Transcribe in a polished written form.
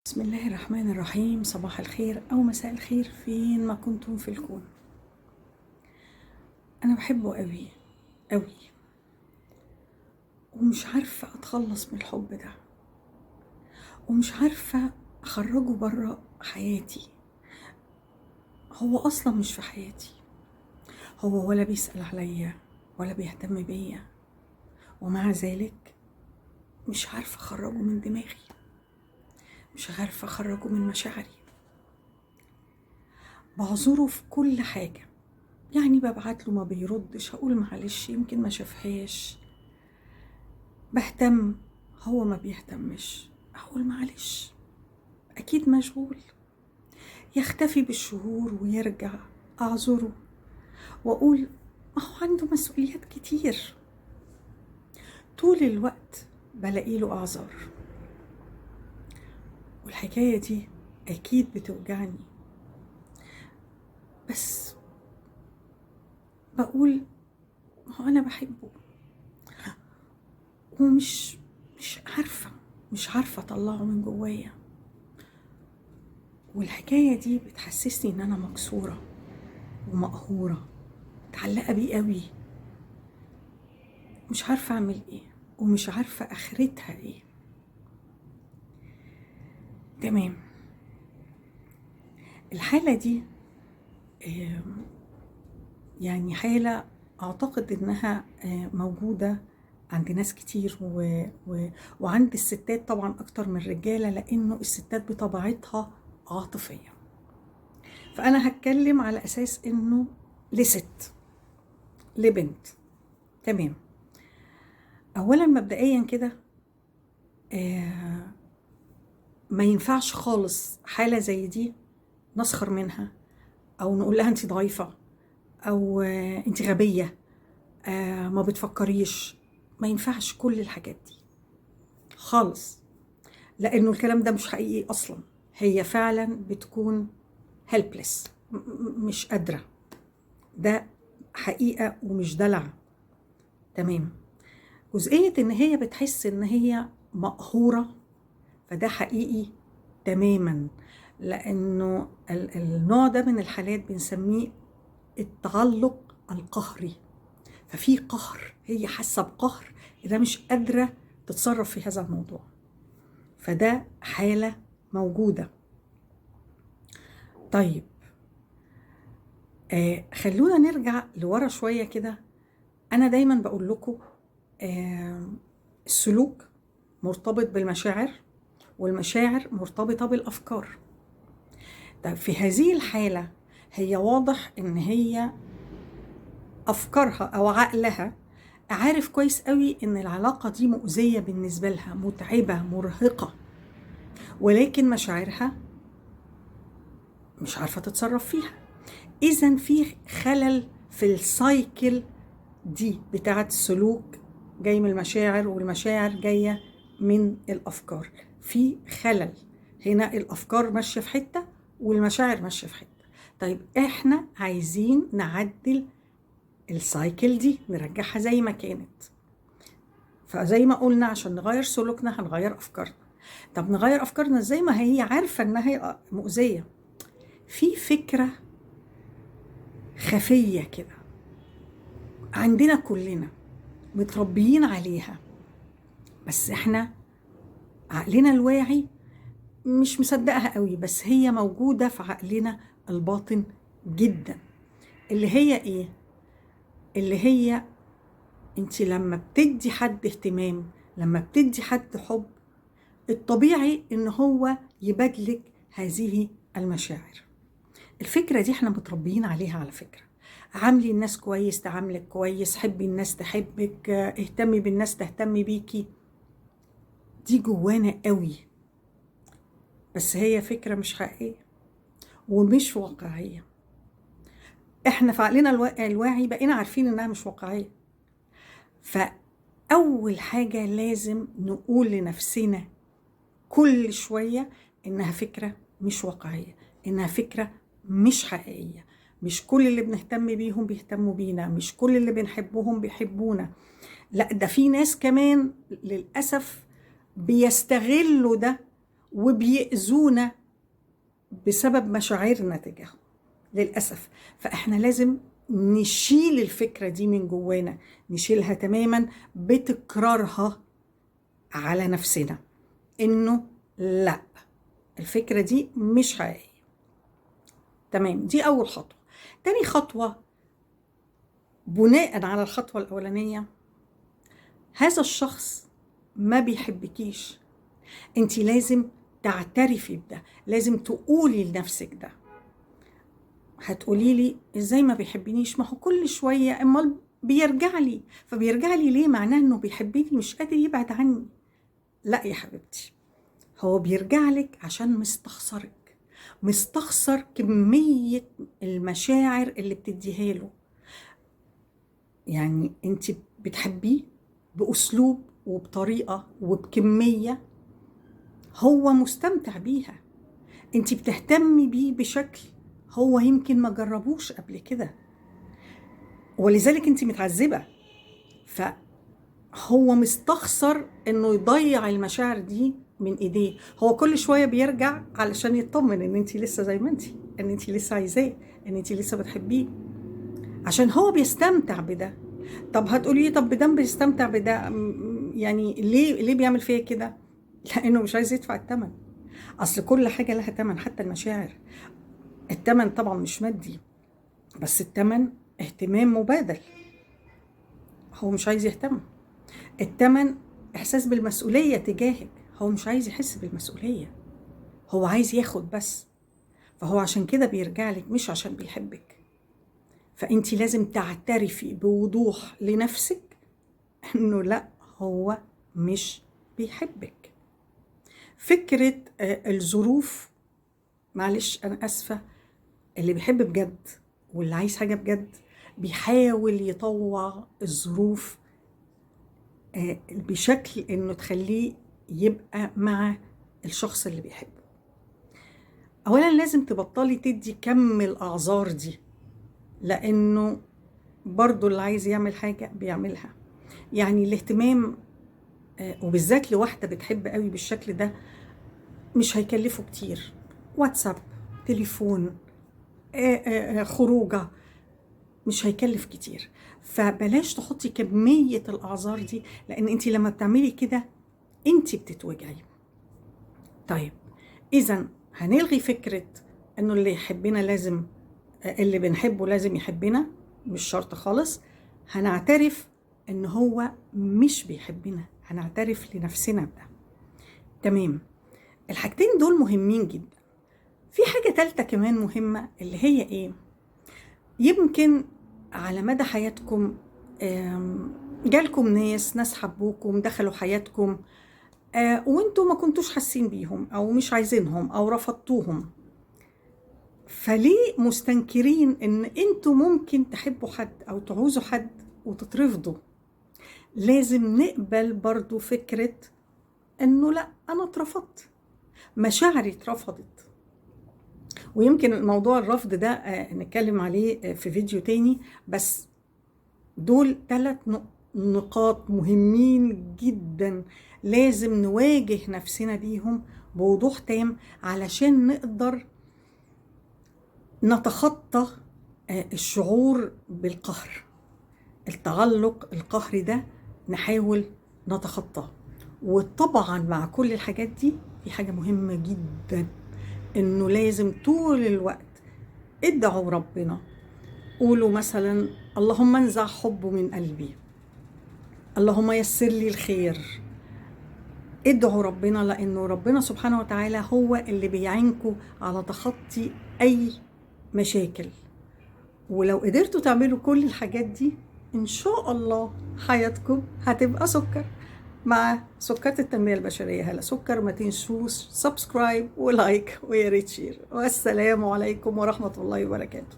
بسم الله الرحمن الرحيم. صباح الخير أو مساء الخير فين ما كنتم في الكون. أنا بحبه قوي قوي ومش عارفة أتخلص من الحب ده، ومش عارفة أخرجه برا حياتي. هو أصلا مش في حياتي، هو ولا بيسأل عليا ولا بيهتم بيا، ومع ذلك مش عارفة أخرجه من دماغي، مش عارفة أخرجه من مشاعري. بعذره في كل حاجة، يعني ببعت له ما بيردش، هقول معلش يمكن ما شافهاش. بهتم، هو ما بيهتمش، اقول معلش اكيد مشغول. يختفي بالشهور ويرجع، اعذره واقول ما هو عنده مسؤوليات كتير. طول الوقت بلاقي له اعذار، والحكاية دي اكيد بتوجعني، بس بقول ما هو انا بحبه ومش مش عارفة مش عارفة اطلعه من جوايا. والحكاية دي بتحسسني ان انا مكسورة ومقهورة، متعلقة بيه قوي، مش عارفة اعمل ايه ومش عارفة اخرتها ايه. تمام، الحالة دي يعني حالة اعتقد انها موجودة عند ناس كتير وعند الستات طبعا اكتر من الرجالة، لانه الستات بطبيعتها عاطفية. فانا هتكلم على اساس انه لست لبنت. تمام، اولا مبدئيا كده ما ينفعش خالص حالة زي دي نسخر منها او نقول لها انت ضعيفة او انت غبية، ما بتفكريش. ما ينفعش كل الحاجات دي خالص، لانه الكلام ده مش حقيقي اصلا. هي فعلا بتكون helpless، مش قادرة. ده حقيقة ومش دلع. تمام، جزئية ان هي بتحس ان هي مقهورة، فده حقيقي تماما، لانه النوع ده من الحالات بنسميه التعلق القهري. ففي قهر، هي حاسه بقهر اذا مش قادره تتصرف في هذا الموضوع، فده حاله موجوده. طيب خلونا نرجع لورا شويه كده. انا دايما بقول لكم السلوك مرتبط بالمشاعر، والمشاعر مرتبطه بالافكار. طيب في هذه الحاله هي واضح ان هي افكارها او عقلها عارف كويس قوي ان العلاقة دي مؤذية بالنسبة لها، متعبة مرهقة، ولكن مشاعرها مش عارفة تتصرف فيها. اذا في خلل في السايكل دي بتاعة السلوك، جاي من المشاعر والمشاعر جاية من الافكار. في خلل هنا، الافكار ماشية في حتة والمشاعر ماشية في حتة. طيب احنا عايزين نعدل السايكل دي، نرجعها زي ما كانت. فزي ما قلنا عشان نغير سلوكنا هنغير أفكارنا. طب نغير أفكارنا ازاي؟ ما هي عارفة إنها هي مؤذية. في فكرة خفية كده عندنا كلنا، متربيين عليها، بس احنا عقلنا الواعي مش مصدقها قوي، بس هي موجودة في عقلنا الباطن جدا. اللي هي ايه؟ اللي هي انت لما بتدي حد اهتمام، لما بتدي حد حب، الطبيعي ان هو يبادلك هذه المشاعر. الفكرة دي احنا متربيين عليها على فكرة. عاملي الناس كويس تعاملك كويس، حبي الناس تحبك، اهتمي بالناس تهتمي بيكي. دي جوانا قوي، بس هي فكرة مش حقيقية ومش واقعية. احنا في عقلنا الواعي بقينا عارفين انها مش واقعية. فأول حاجة لازم نقول لنفسنا كل شوية إنها فكرة مش واقعية، إنها فكرة مش حقيقية. مش كل اللي بنهتم بيهم بيهتموا بينا، مش كل اللي بنحبهم بيحبونا. لا، ده في ناس كمان للأسف بيستغلوا ده وبيأذونا بسبب مشاعرنا تجاههم للأسف. فإحنا لازم نشيل الفكرة دي من جوانا، نشيلها تماما بتكرارها على نفسنا، إنه لا، الفكرة دي مش حقيقية. تمام، دي أول خطوة. تاني خطوة بناء على الخطوة الأولانية، هذا الشخص ما بيحبكيش، انت لازم تعترفي بده، لازم تقولي لنفسك ده. هتقولي لي ازاي ما بيحبنيش؟ ما هو كل شوية امال بيرجع لي. فبيرجع لي ليه؟ معناه انه بيحبني، مش قادر يبعد عني. لا يا حبيبتي، هو بيرجع لك عشان مستخسرك، مستخسر كمية المشاعر اللي بتديها له. يعني انت بتحبيه بأسلوب وبطريقة وبكمية هو مستمتع بيها. انت بتهتمي بيه بشكل هو يمكن ما جربوش قبل كده، ولذلك انت متعذبة. فهو مستخسر انه يضيع المشاعر دي من ايديه. هو كل شوية بيرجع علشان يطمن ان انت لسه زي ما انت، ان انت لسه عايزاه، ان انت لسه بتحبيه، عشان هو بيستمتع بده. طب هتقولي لي طب بدم بيستمتع بده، يعني ليه بيعمل فيا كده؟ لانه مش عايز يدفع الثمن. اصل كل حاجه لها ثمن، حتى المشاعر. الثمن طبعا مش مادي، بس الثمن اهتمام مبادل. هو مش عايز يهتم. الثمن احساس بالمسؤوليه تجاهك، هو مش عايز يحس بالمسؤوليه، هو عايز ياخد بس. فهو عشان كده بيرجع لك، مش عشان بيحبك. فانت لازم تعترفي بوضوح لنفسك انه لا، هو مش بيحبك. فكرة الظروف، معلش أنا أسفة، اللي بيحب بجد واللي عايز حاجة بجد بيحاول يطوع الظروف بشكل إنه تخليه يبقى مع الشخص اللي بيحبه. أولا لازم تبطلي تدي كم الأعذار دي، لأنه برضو اللي عايز يعمل حاجة بيعملها. يعني الاهتمام وبالذات لواحدة بتحب قوي بالشكل ده مش هيكلفه كتير. واتساب، تليفون، خروجه، مش هيكلف كتير. فبلاش تحطي كمية الأعذار دي، لأن انت لما بتعملي كده انت بتتوجعي. طيب إذا هنلغي فكرة انه اللي يحبنا لازم، اللي بنحبه لازم يحبنا، مش شرط خالص. هنعترف ان هو مش بيحبنا، هنعترف لنفسنا بده. تمام، الحاجتين دول مهمين جدا. في حاجة تالتة كمان مهمة، اللي هي ايه؟ يمكن على مدى حياتكم جالكم ناس حبوكم، دخلوا حياتكم وانتوا ما كنتوش حاسين بيهم او مش عايزينهم او رفضتوهم. فليه مستنكرين ان انتوا ممكن تحبوا حد او تعوزوا حد وتترفضوا؟ لازم نقبل برضو فكرة انه لا، انا اترفضت، مشاعري اترفضت. ويمكن الموضوع الرفض ده نتكلم عليه في فيديو تاني، بس دول 3 نقاط مهمين جدا لازم نواجه نفسنا بيهم بوضوح تام علشان نقدر نتخطى الشعور بالقهر، التعلق القهري ده، نحاول نتخطاه. وطبعا مع كل الحاجات دي في حاجة مهمة جدا، انه لازم طول الوقت ادعوا ربنا. قولوا مثلا اللهم انزع حبه من قلبي، اللهم يسر لي الخير. ادعوا ربنا، لانه ربنا سبحانه وتعالى هو اللي بيعينكم على تخطي اي مشاكل. ولو قدرتوا تعملوا كل الحاجات دي ان شاء الله حياتكم هتبقى سكر مع سكرات التنمية البشرية هلا سكر. ما تنسوش سبسكرايب ولايك ويا ريت شير. والسلام عليكم ورحمة الله وبركاته.